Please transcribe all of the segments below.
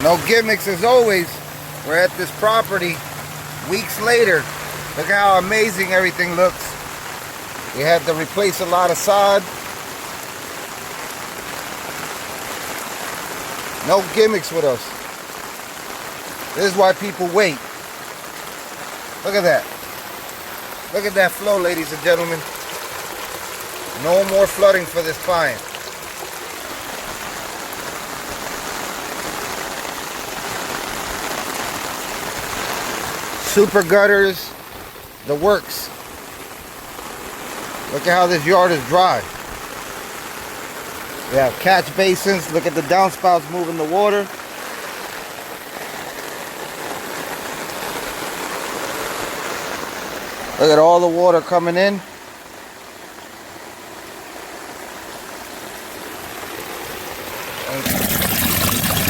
No gimmicks as always. We're at this property weeks later. Look how amazing everything looks. We had to replace a lot of sod. No gimmicks with us. This is why people wait. Look at that. Look at that flow, ladies and gentlemen. No more flooding for this client. Super gutters, the works. Look at how this yard is dry. We have catch basins. Look at the downspouts moving the water. Look at all the water coming in.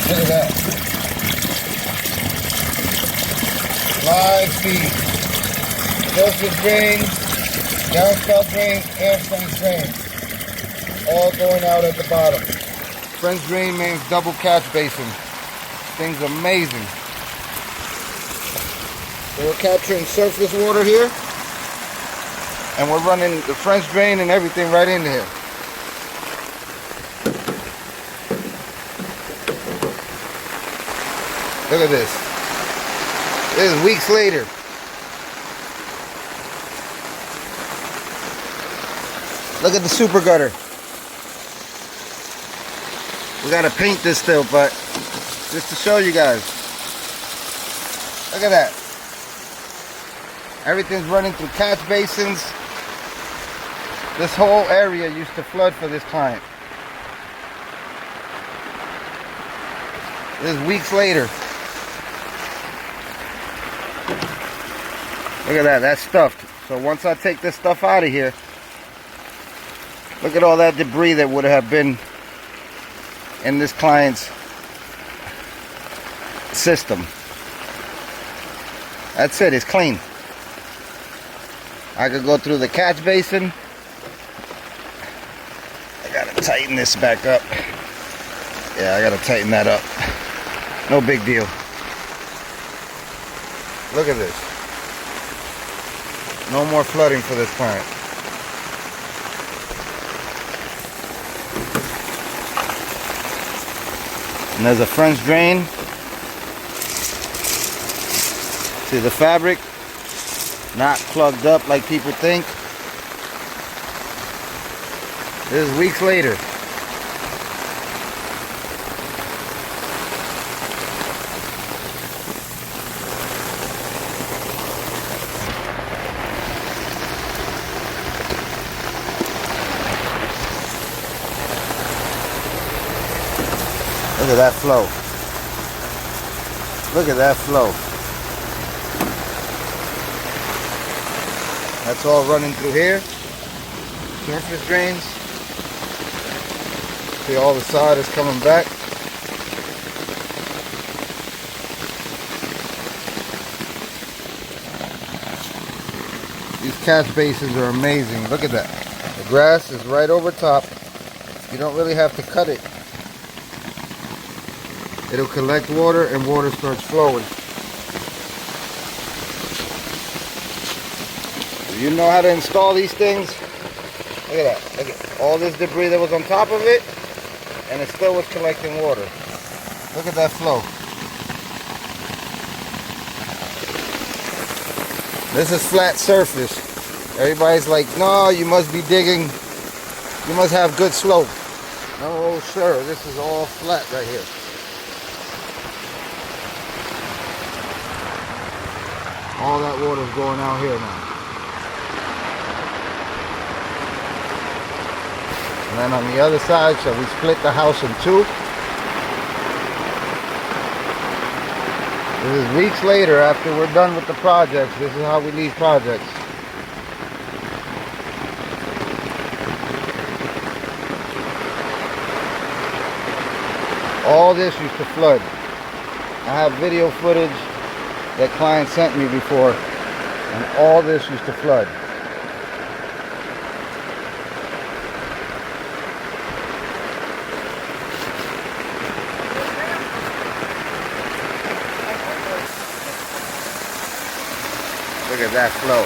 Look at that. Live feed. Surface drain, downspout drain, and French drain. All going out at the bottom. French drain means double catch basin. Thing's amazing. So we're capturing surface water here. And we're running the French drain and everything right in here. Look at this. This is weeks later. Look at the super gutter. We gotta paint this still, but just to show you guys. Look at that. Everything's running through catch basins. This whole area used to flood for this client. This is weeks later. Look at that, that's stuffed. So once I take this stuff out of here, look at all that debris that would have been in this client's system. That's it, it's clean. I could go through the catch basin. I gotta tighten this back up. Yeah, I gotta tighten that up. No big deal. Look at this. No more flooding for this client. And there's a French drain. See the fabric? Not plugged up like people think. This is weeks later. Look at that flow. Look at that flow. That's all running through here. Surface drains. See, all the sod is coming back. These catch basins are amazing. Look at that. The grass is right over top. You don't really have to cut it. It'll collect water and water starts flowing. If you know how to install these things, look at that. Look at all this debris that was on top of it, and it still was collecting water. Look at that flow. This is flat surface. Everybody's like, no, you must be digging, you must have good slope. No, sir, this is all flat right here. All that water is going out here now. And then on the other side, so we split the house in two. This is weeks later after we're done with the projects. This is how we leave projects. All this used to flood. I have video footage that client sent me before, and all this used to flood. Look at that flow.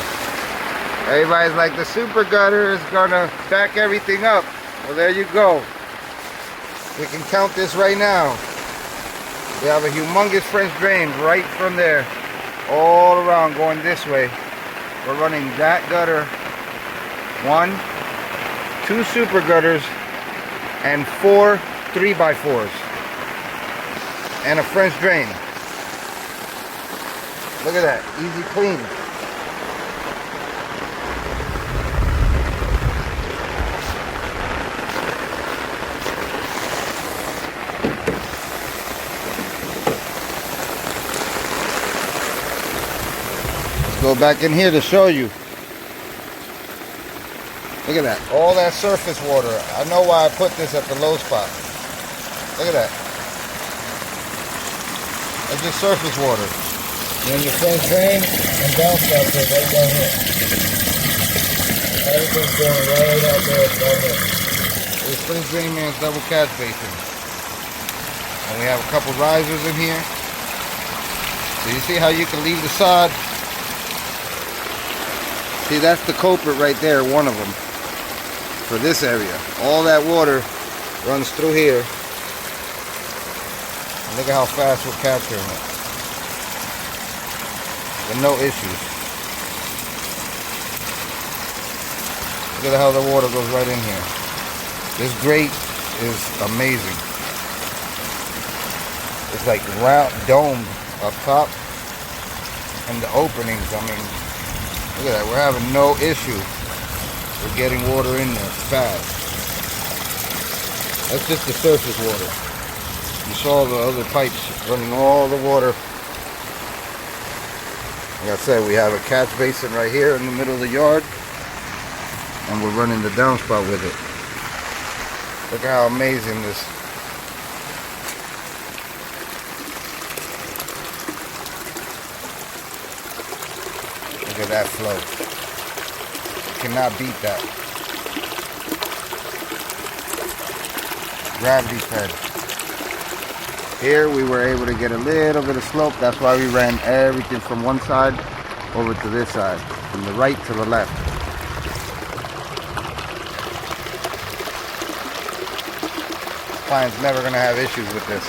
Everybody's like, the super gutter is gonna back everything up. Well, there you go. We can count this right now. We have a humongous French drain right from there, all around going this way. We're running that gutter, 1, 2 super gutters, and 4 3x4s, and a French drain. Look at that, easy clean. Go back in here to show you. Look at that. All that surface water. I know why I put this at the low spot. Look at that. That's just surface water. Then your French drain and downspout right down here. Everything's going right out there down there. This French drain man's double catch basin. And we have a couple risers in here. So you see how you can leave the sod. See, that's the culprit right there, one of them, for this area. All that water runs through here. And look at how fast we're capturing it. With no issues. Look at how the water goes right in here. This grate is amazing. It's like round, domed up top. And the openings, I mean, look at that, we're having no issue with getting water in there fast. That's just the surface water. You saw the other pipes running all the water. Like I said, we have a catch basin right here in the middle of the yard, and we're running the downspout with it. Look at how amazing this. Look at that flow. You cannot beat that. Gravity fed. Here we were able to get a little bit of slope. That's why we ran everything from one side over to this side, from the right to the left. Client's never going to have issues with this.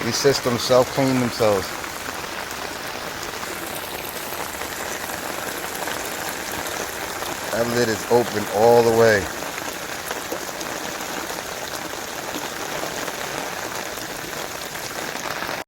These systems self-clean themselves. That lid is open all the way.